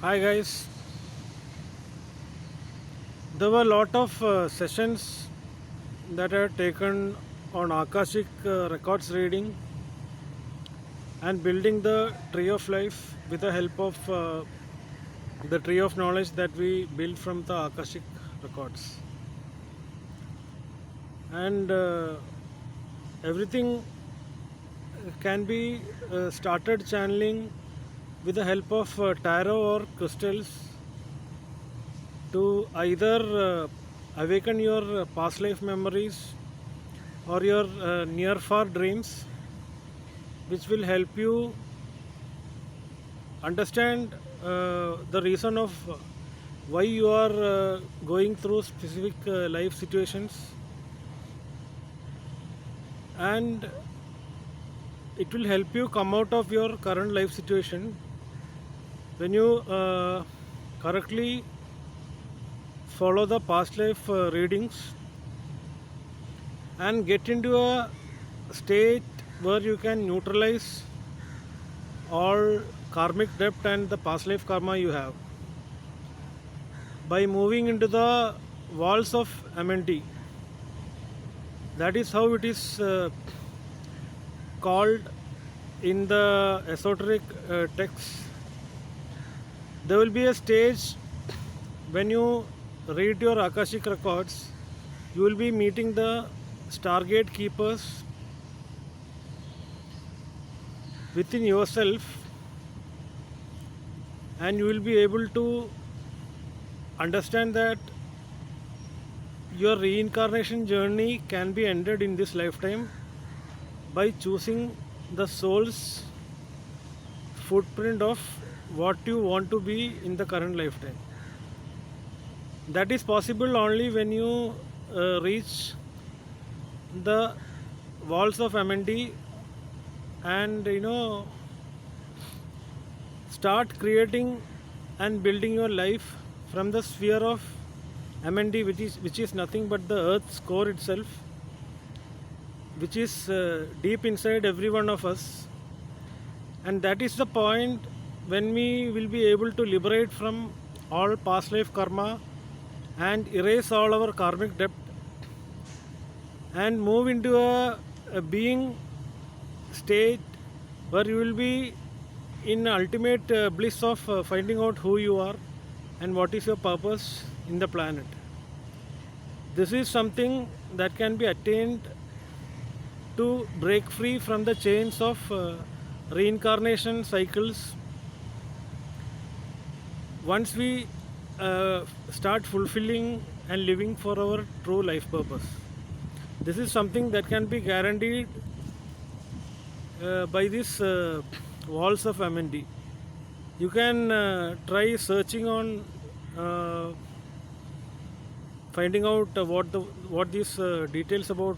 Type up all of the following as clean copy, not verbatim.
Hi guys, there were a lot of sessions that are taken on Akashic records reading and building the tree of life with the help of the tree of knowledge that we build from the Akashic records. And everything can be started channeling with the help of tarot or crystals to either awaken your past life memories or your near far dreams, which will help you understand the reason of why you are going through specific life situations, and it will help you come out of your current life situation when you correctly follow the past life readings and get into a state where you can neutralize all karmic debt and the past life karma you have by moving into the walls of MNT. That is how it is called in the esoteric texts. There will be a stage when you read your Akashic records, you will be meeting the Stargate keepers within yourself, and you will be able to understand that your reincarnation journey can be ended in this lifetime by choosing the soul's footprint of what you want to be in the current lifetime. That is possible only when you reach the walls of MND and start creating and building your life from the sphere of MND, which is nothing but the Earth's core itself, which is deep inside every one of us, and that is the point when we will be able to liberate from all past life karma and erase all our karmic debt and move into a being state where you will be in ultimate bliss of finding out who you are and what is your purpose in the planet. This is something that can be attained to break free from the chains of reincarnation cycles once we start fulfilling and living for our true life purpose. This is something that can be guaranteed by these walls of MND. You can try searching on finding out what these details about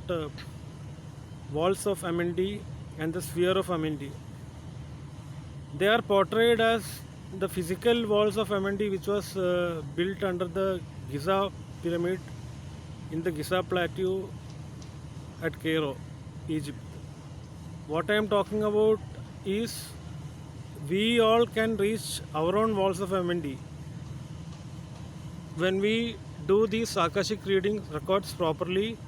walls of MND and the sphere of MND. They are portrayed as the physical walls of MND, which was built under the Giza pyramid in the Giza plateau at Cairo, Egypt. What I am talking about is we all can reach our own walls of MND when we do these Akashic reading records properly.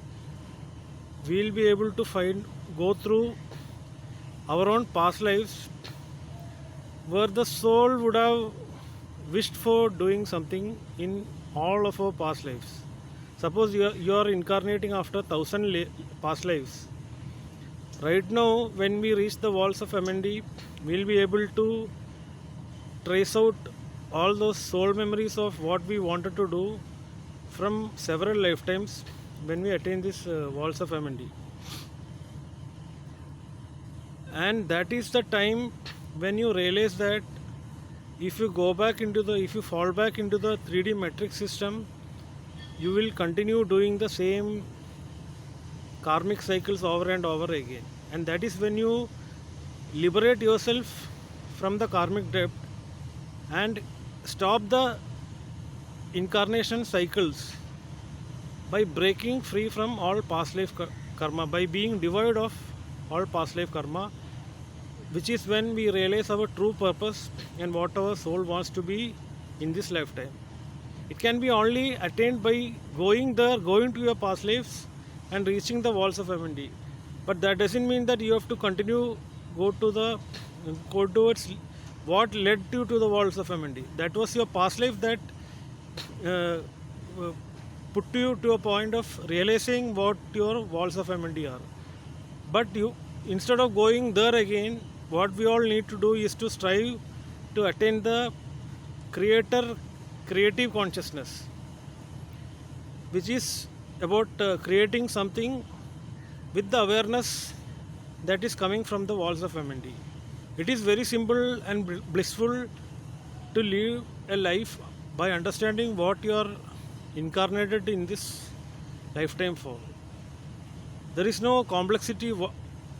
We will be able to go through our own past lives where the soul would have wished for doing something in all of our past lives. Suppose you are incarnating after 1,000 past lives. Right now, when we reach the walls of MND, we will be able to trace out all those soul memories of what we wanted to do from several lifetimes when we attain these walls of MND. And that is the time when you realize that if you fall back into the 3D metric system, you will continue doing the same karmic cycles over and over again. And that is when you liberate yourself from the karmic debt and stop the incarnation cycles by breaking free from all past life karma, by being devoid of all past life karma. which is when we realize our true purpose and what our soul wants to be in this lifetime. It can be only attained by going there, going to your past lives and reaching the walls of MND. But that doesn't mean that you have to continue go to the go towards what led you to the walls of MND. That was your past life that uh, uh, put you to a point of realizing what your walls of MND are. But you, instead of going there again, what we all need to do is to strive to attain the creative consciousness, which is about creating something with the awareness that is coming from the walls of MND. It is very simple and blissful to live a life by understanding what you are incarnated in this lifetime for. There is no complexity.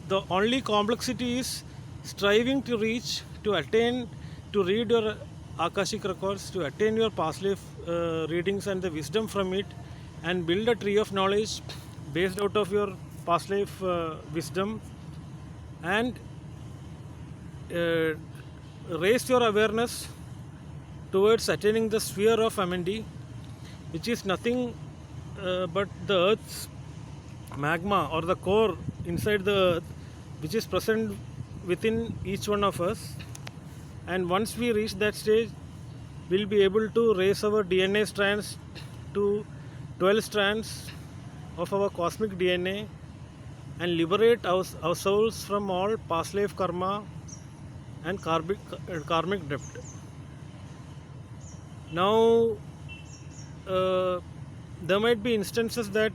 The only complexity is striving to reach, to attain, to read your Akashic records, to attain your past life readings and the wisdom from it, and build a tree of knowledge based out of your past life wisdom, and uh, raise your awareness towards attaining the sphere of MND, which is nothing but the earth's magma or the core inside the earth, which is present within each one of us. And once we reach that stage, we'll be able to raise our DNA strands to 12 strands of our cosmic DNA and liberate ourselves from all past life karma and karmic debt. Now, there might be instances that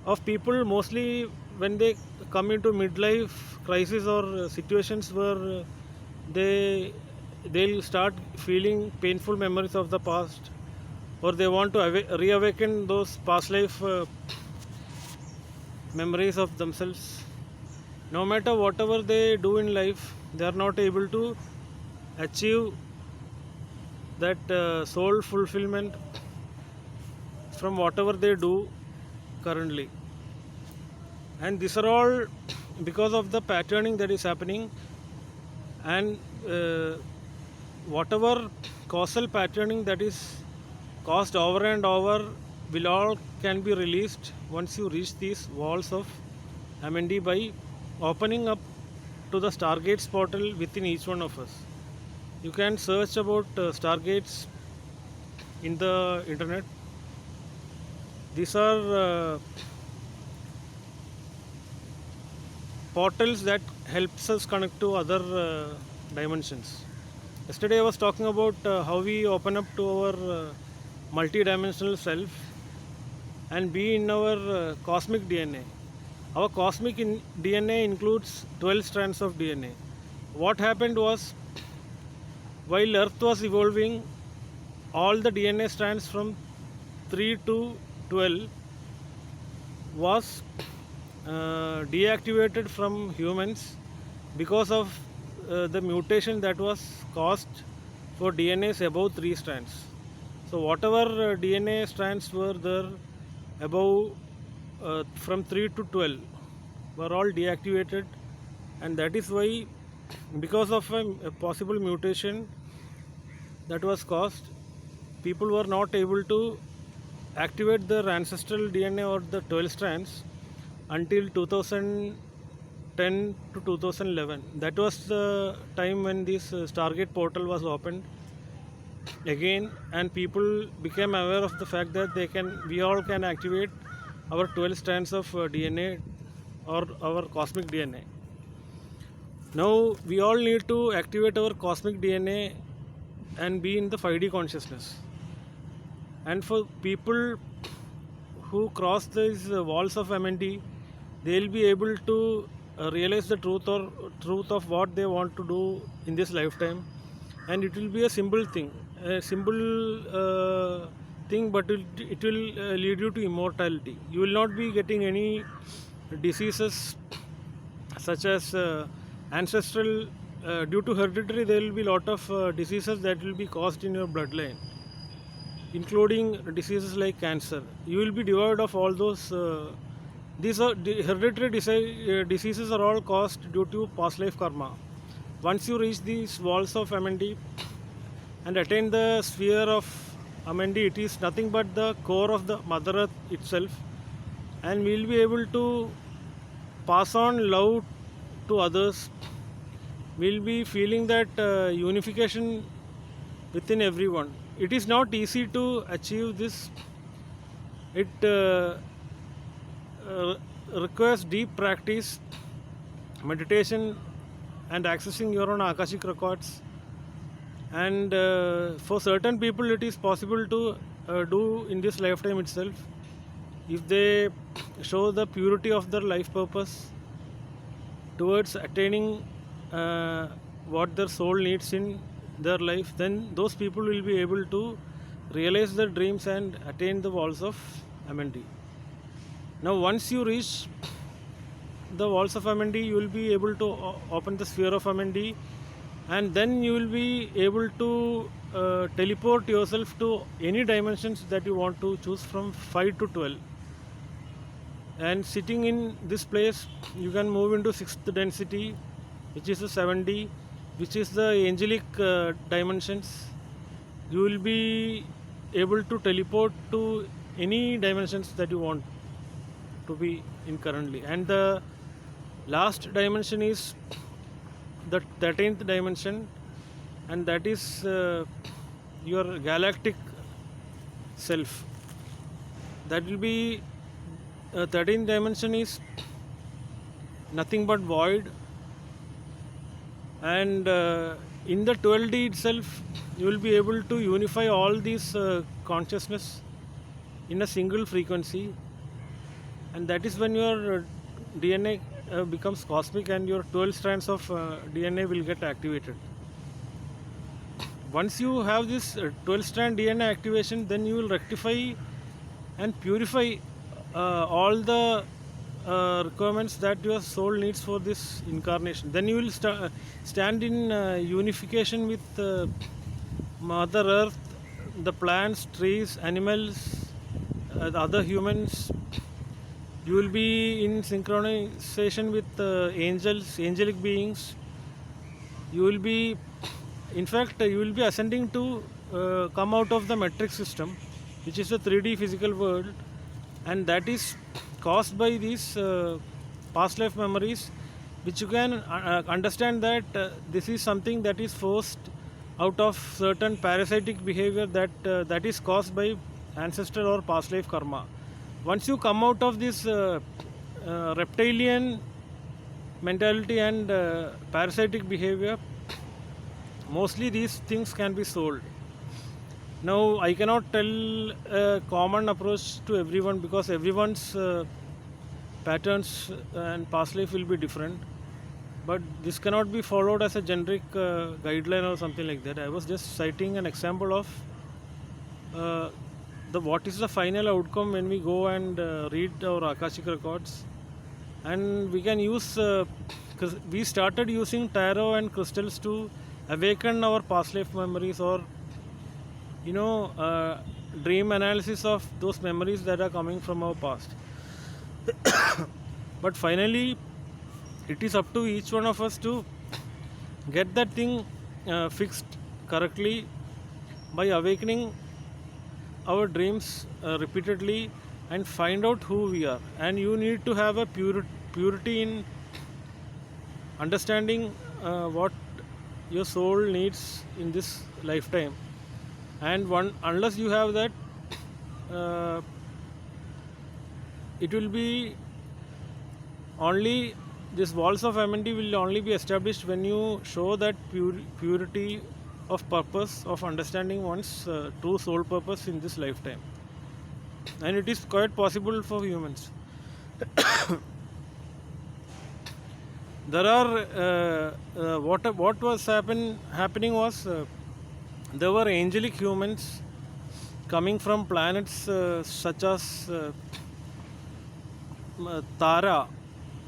of people, mostly when they come into midlife crisis or situations where they'll start feeling painful memories of the past, or they want to reawaken those past life memories of themselves. No matter whatever they do in life, they are not able to achieve that soul fulfillment from whatever they do currently. And these are all because of the patterning that is happening, and whatever causal patterning that is caused over and over will all can be released once you reach these walls of MND by opening up to the Stargates portal within each one of us. You can search about Stargates in the internet. These are portals that helps us connect to other dimensions. Yesterday I was talking about how we open up to our multi-dimensional self and be in our cosmic DNA. Our cosmic DNA includes 12 strands of DNA. What happened was, while Earth was evolving, all the DNA strands from 3 to 12 was deactivated from humans because of the mutation that was caused for DNAs above 3 strands. So whatever DNA strands were there above from 3 to 12 were all deactivated, and that is why, because of a possible mutation that was caused, people were not able to activate their ancestral DNA or the 12 strands until 2010 to 2011. That was the time when this Stargate portal was opened again, and people became aware of the fact that we all can activate our 12 strands of DNA or our cosmic DNA. Now we all need to activate our cosmic DNA and be in the 5D consciousness. And for people who cross these walls of MND, they will be able to realize the truth of what they want to do in this lifetime, and it will be a simple thing, but it will lead you to immortality. You will not be getting any diseases such as ancestral. Due to hereditary, there will be a lot of diseases that will be caused in your bloodline, including diseases like cancer. You will be devoid of all those These are hereditary diseases are all caused due to past life karma. Once you reach these walls of Amendi and attain the sphere of Amendi, it is nothing but the core of the Mother Earth itself, and we will be able to pass on love to others. We will be feeling that unification within everyone. It is not easy to achieve this. It requires deep practice, meditation, and accessing your own Akashic records. And for certain people, it is possible to do in this lifetime itself if they show the purity of their life purpose towards attaining what their soul needs in their life. Then those people will be able to realize their dreams and attain the walls of Amendi. Now, once you reach the walls of Amendi, you will be able to open the sphere of Amendi, and then you will be able to teleport yourself to any dimensions that you want to choose from 5 to 12. And sitting in this place, you can move into 6th density, which is the 7D, which is the angelic dimensions. You will be able to teleport to any dimensions that you want to be in currently. And the last dimension is the 13th dimension, and that is your galactic self. That will be 13th dimension is nothing but void, and in the 12D itself you will be able to unify all these consciousness in a single frequency, and that is when your DNA becomes cosmic and your 12 strands of DNA will get activated. Once you have this 12 strand DNA activation, then you will rectify and purify all the requirements that your soul needs for this incarnation. Then you will stand in unification with Mother Earth, the plants, trees, animals, the other humans. You will be in synchronization with angels, angelic beings. You will be, in fact, you will be ascending to come out of the metric system, which is a 3D physical world, and that is caused by these past life memories, which you can understand that this is something that is forced out of certain parasitic behavior that is caused by ancestral or past life karma. Once you come out of this reptilian mentality and parasitic behavior, mostly these things can be sold. Now, I cannot tell a common approach to everyone because everyone's patterns and past life will be different. But this cannot be followed as a generic guideline or something like that. I was just citing an example of what is the final outcome when we go and read our Akashic records. And we can use, we started using tarot and crystals to awaken our past life memories, or dream analysis of those memories that are coming from our past. But finally, it is up to each one of us to get that thing fixed correctly by awakening our dreams repeatedly and find out who we are. And you need to have a purity in understanding what your soul needs in this lifetime. And unless you have that, it will be only, this walls of Amendi will only be established when you show that purity of purpose, of understanding one's true soul purpose in this lifetime. And it is quite possible for humans. There are what was happening was there were angelic humans coming from planets such as Tara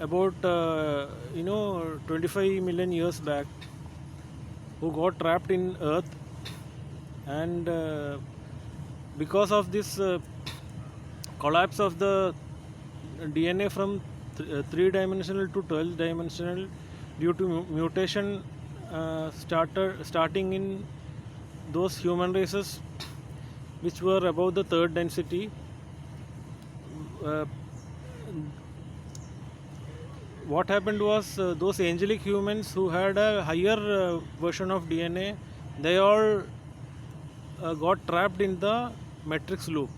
about 25 million years back, who got trapped in Earth, and because of this collapse of the DNA from 3-dimensional to 12-dimensional due to mutation starting in those human races which were above the third density. Uh, what happened was those angelic humans who had a higher version of DNA, they all got trapped in the matrix loop.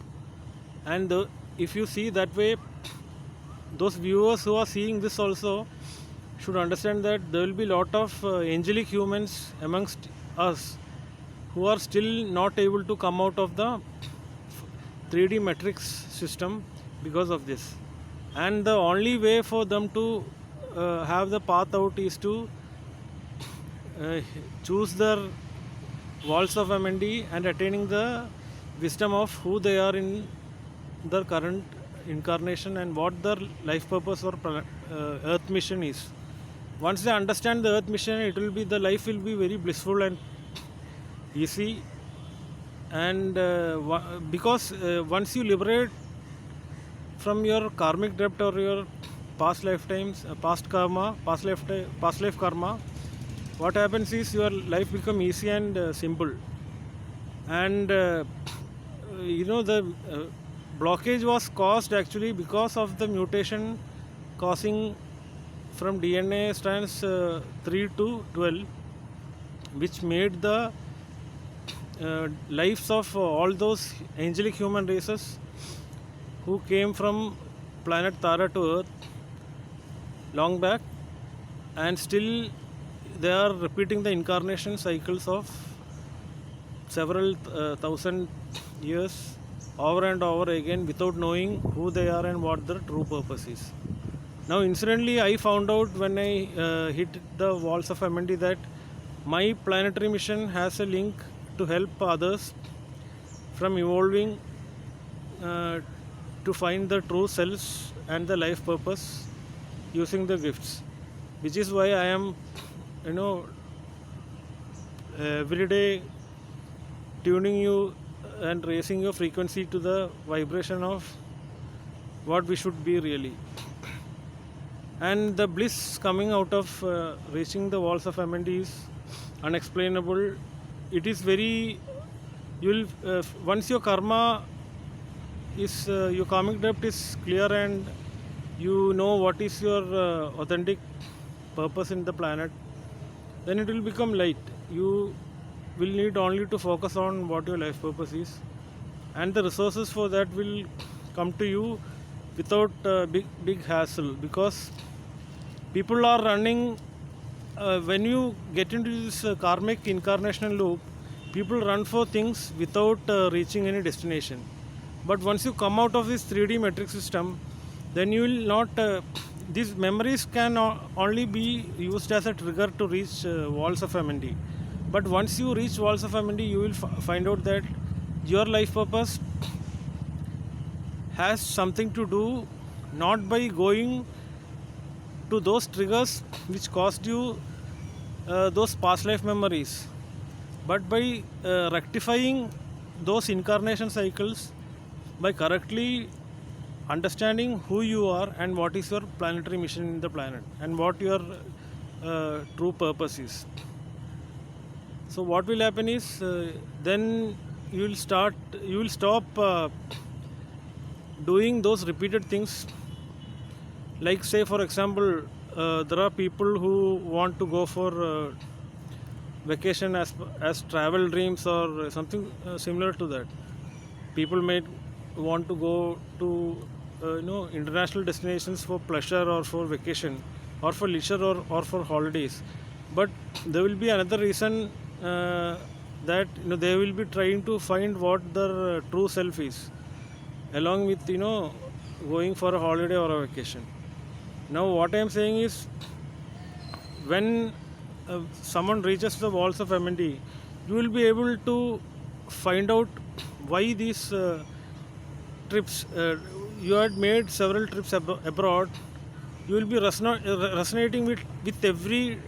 And if you see that way, those viewers who are seeing this also should understand that there will be a lot of angelic humans amongst us who are still not able to come out of the 3D matrix system because of this. And the only way for them to have the path out is to choose their walls of MND and attaining the wisdom of who they are in their current incarnation and what their life purpose or earth mission is. Once they understand the earth mission, it will be, the life will be very blissful and easy. And because once you liberate from your karmic debt or your past lifetimes, past life karma, what happens is your life become easy and simple. And the blockage was caused actually because of the mutation causing from DNA strands 3 to 12, which made the lives of all those angelic human races who came from planet Tara to Earth long back, and still they are repeating the incarnation cycles of several thousand years over and over again without knowing who they are and what their true purpose is. Now incidentally, I found out when I hit the walls of MND that my planetary mission has a link to help others from evolving to find the true selves and the life purpose using the gifts, which is why I am every day tuning you and raising your frequency to the vibration of what we should be really. And the bliss coming out of reaching the walls of MND is unexplainable. It is very, you will once your karma is your karmic debt is clear and you know what is your authentic purpose in the planet, then it will become light. You will need only to focus on what your life purpose is, and the resources for that will come to you without big hassle, because people are running when you get into this karmic incarnational loop, people run for things without reaching any destination. But once you come out of this 3D matrix system, then you will not these memories can only be used as a trigger to reach walls of MND. But once you reach walls of MND, you will find out that your life purpose has something to do not by going to those triggers which caused you those past life memories, but by rectifying those incarnation cycles by correctly understanding who you are and what is your planetary mission in the planet and what your true purpose is. So what will happen is then you will stop doing those repeated things. Like say for example, there are people who want to go for vacation as travel dreams or something similar to that. People may want to go to international destinations for pleasure or for vacation or for leisure or for holidays. But there will be another reason that they will be trying to find what their true self is, along with going for a holiday or a vacation. Now what I am saying is, when someone reaches the walls of MND, you will be able to find out why these trips, you had made several trips abroad, you will be resonating with every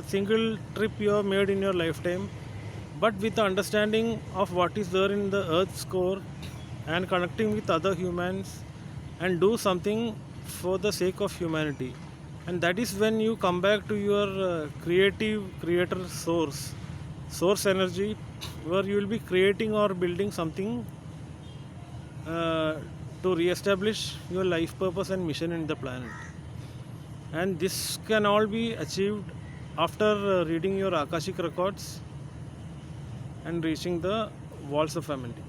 single trip you have made in your lifetime, but with the understanding of what is there in the earth's core and connecting with other humans and do something for the sake of humanity. And that is when you come back to your creative creator source energy, where you will be creating or building something uh, to re-establish your life purpose and mission in the planet. And this can all be achieved after reading your Akashic records and reaching the walls of Amity.